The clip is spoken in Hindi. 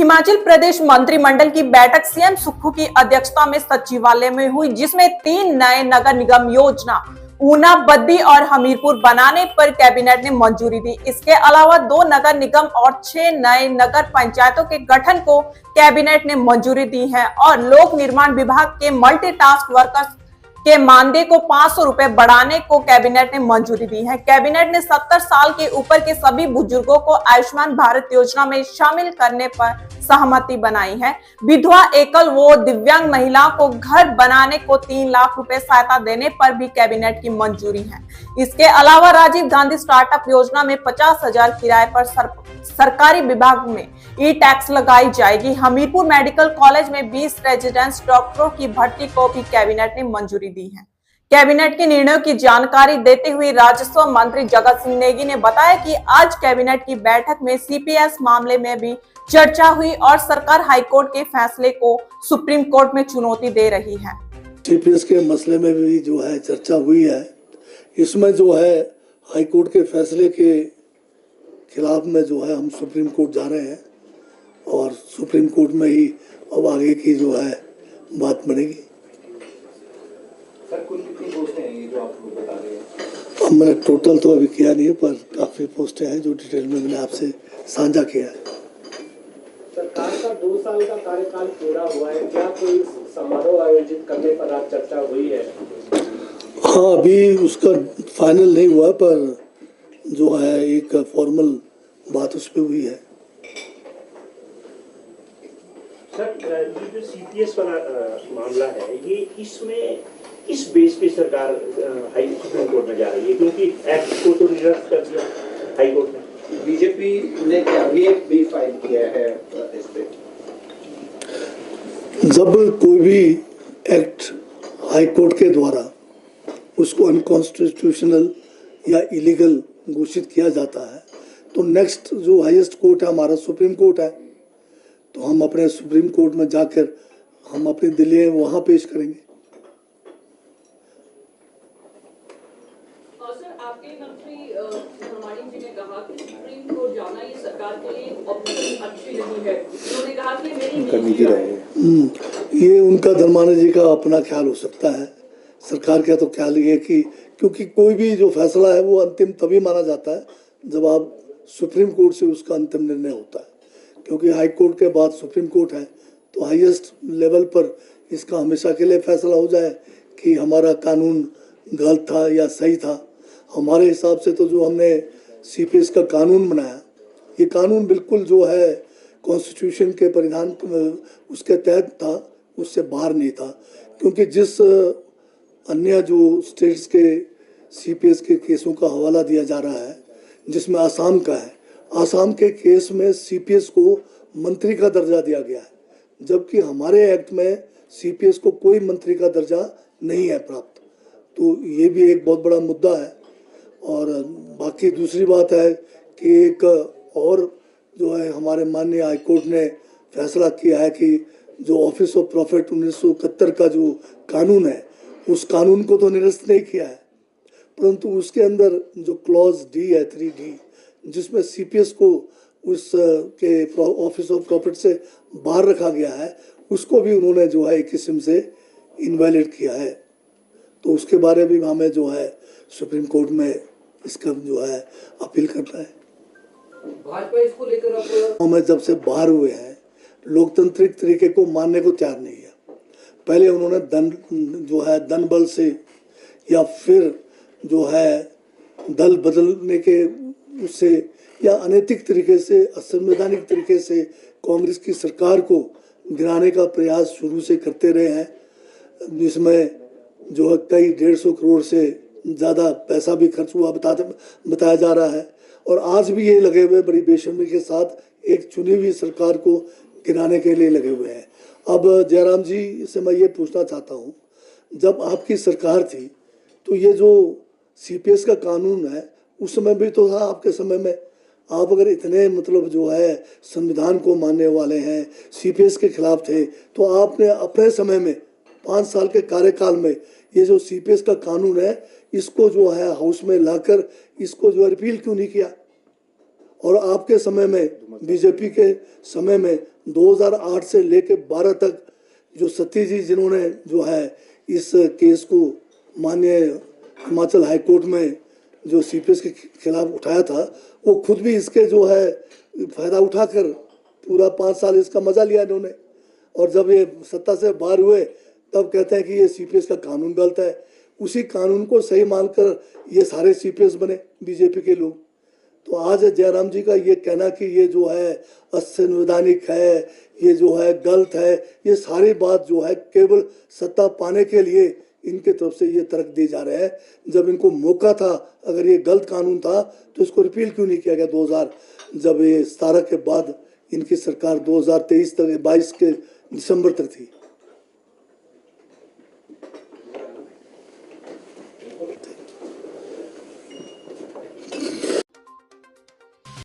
हिमाचल प्रदेश मंत्रिमंडल की बैठक सीएम सुक्खू की अध्यक्षता में सचिवालय में हुई, जिसमें 3 नए नगर निगम योजना ऊना, बद्दी और हमीरपुर बनाने पर कैबिनेट ने मंजूरी दी। इसके अलावा 2 नगर निगम और 6 नए नगर पंचायतों के गठन को कैबिनेट ने मंजूरी दी है और लोक निर्माण विभाग के मल्टीटास्क वर्कर्स के मानदेय को 500 रुपए बढ़ाने को कैबिनेट ने मंजूरी दी है। कैबिनेट ने 70 साल के ऊपर के सभी बुजुर्गों को आयुष्मान भारत योजना में शामिल करने पर सहमति बनाई है। विधवा, एकल व दिव्यांग महिलाओं को घर बनाने को 3 लाख रुपए सहायता देने पर भी कैबिनेट की मंजूरी है। इसके अलावा राजीव गांधी स्टार्टअप योजना में 50,000 किराए पर सरकारी विभाग में ई टैक्स लगाई जाएगी। हमीरपुर मेडिकल कॉलेज में 20 रेजिडेंस डॉक्टरों की भर्ती को भी कैबिनेट ने मंजूरी दी है। कैबिनेट के निर्णयों की जानकारी देते हुए राजस्व मंत्री जगत सिंह नेगी ने बताया कि आज कैबिनेट की बैठक में सीपीएस मामले में भी चर्चा हुई और सरकार हाईकोर्ट के फैसले को सुप्रीम कोर्ट में चुनौती दे रही है। सीपीएस के मसले में भी जो है चर्चा हुई है। इसमें जो है हाईकोर्ट के फैसले के खिलाफ में जो है हम सुप्रीम कोर्ट जा रहे हैं और सुप्रीम कोर्ट में ही अब आगे की जो है बात बनेगी। सर, कुल कितनी पोस्टें हैं ये जो आप बता रहे हैं? अब मैंने टोटल तो अभी किया नहीं है, पर काफ़ी पोस्टें हैं जो डिटेल में मैंने आपसे साझा किया है। सरकार का 2 साल का कार्यकाल पूरा हुआ है, क्या कोई समारोह आयोजित करने पर आज चर्चा हुई है? हाँ, अभी उसका फाइनल नहीं हुआ, पर जो है एक फॉर्मल बात उस पर हुई है। सर, ये जो सीपीएस वाला मामला है, ये इसमें किस बेस पे सरकार सुप्रीम कोर्ट में जा रही है? क्योंकि एक्ट को तो निरस्त कर दिया हाई कोर्ट ने। बीजेपी ने क्या विधेयक भी फाइल किया है इस पे? जब कोई भी एक्ट हाई कोर्ट के द्वारा उसको अनकॉन्स्टिट्यूशनल या इलीगल घोषित किया जाता है तो नेक्स्ट जो हाईएस्ट कोर्ट है हमारा सुप्रीम कोर्ट है, तो हम अपने सुप्रीम कोर्ट में जाकर हम अपनी दलीलें वहां पेश करेंगे। सर, आपके मंत्री धर्माणी जी ने कहा कि सुप्रीम कोर्ट जाना ये सरकार के लिए ऑप्शन अच्छी नहीं है। उन्होंने कहा कि मेरी निजी राय है। ये उनका धर्माणी जी का अपना ख्याल हो सकता है। सरकार का तो ख्याल ये कि क्योंकि कोई भी जो फैसला है वो अंतिम तभी माना जाता है जब आप सुप्रीम कोर्ट से उसका अंतिम निर्णय होता है, क्योंकि हाई कोर्ट के बाद सुप्रीम कोर्ट है, तो हाईएस्ट लेवल पर इसका हमेशा के लिए फैसला हो जाए कि हमारा कानून गलत था या सही था। हमारे हिसाब से तो जो हमने सीपीएस का कानून बनाया, ये कानून बिल्कुल जो है कॉन्स्टिट्यूशन के परिधान उसके तहत था, उससे बाहर नहीं था। क्योंकि जिस अन्य जो स्टेट्स के सीपीएस के केसों का हवाला दिया जा रहा है, जिसमें आसाम का है, आसाम के केस में सीपीएस को मंत्री का दर्जा दिया गया है, जबकि हमारे एक्ट में सीपीएस को कोई मंत्री का दर्जा नहीं है प्राप्त। तो ये भी एक बहुत बड़ा मुद्दा है। और बाकी दूसरी बात है कि एक और जो है हमारे माननीय हाईकोर्ट ने फैसला किया है कि जो ऑफिस ऑफ प्रॉफिट 1971 का जो कानून है, उस कानून को तो निरस्त नहीं किया है, परंतु उसके अंदर जो क्लॉज डी है 3D, जिसमें सीपीएस को उस के ऑफिस ऑफ प्रॉफिट से बाहर रखा गया है, उसको भी उन्होंने जो है एक किस्म से इनवैलिड किया है। तो उसके बारे में हमें जो है सुप्रीम कोर्ट में इसका जो है अपील करना है। भाजपा इसको लेकर हमें जब से बाहर हुए हैं लोकतांत्रिक तरीके को मानने को तैयार नहीं है। पहले उन्होंने धन बल से या फिर जो है दल बदलने के उससे या अनैतिक तरीके से, असंवैधानिक तरीके से कांग्रेस की सरकार को गिराने का प्रयास शुरू से करते रहे हैं, जिसमें जो है कई 150 करोड़ से ज़्यादा पैसा भी खर्च हुआ बताया जा रहा है। और आज भी ये लगे हुए बड़ी बेशर्मी के साथ एक चुनी हुई सरकार को गिराने के लिए लगे हुए हैं। अब जयराम जी से मैं ये पूछना चाहता हूँ, जब आपकी सरकार थी तो ये जो सीपीएस का कानून है उस समय भी तो था आपके समय में। आप अगर इतने मतलब जो है संविधान को मानने वाले हैं, सीपीएस के खिलाफ थे, तो आपने अपने समय में 5 साल के कार्यकाल में ये जो सीपीएस का कानून है इसको जो है हाउस में लाकर इसको जो रिपील क्यों नहीं किया? और आपके समय में बीजेपी के समय में 2008 से लेकर 12 तक जो सती जी जिन्होंने जो है इस केस को माननीय हिमाचल हाई कोर्ट में जो सीपीएस के खिलाफ उठाया था, वो खुद भी इसके जो है फायदा उठाकर पूरा 5 साल इसका मजा लिया इन्होंने। और जब ये सत्ता से बाहर हुए तब कहते हैं कि ये सीपीएस का कानून गलत है। उसी कानून को सही मानकर ये सारे सीपीएस बने बीजेपी के लोग। तो आज जयराम जी का ये कहना कि ये जो है असंवैधानिक है, ये जो है गलत है, ये सारी बात जो है केवल सत्ता पाने के लिए इनके तरफ से ये तर्क दिए जा रहे हैं। जब इनको मौका था, अगर ये गलत कानून था तो इसको रिपील क्यों नहीं किया गया 2000 जब ये 17 के बाद इनकी सरकार 2023 तक 22 के दिसंबर तक थी।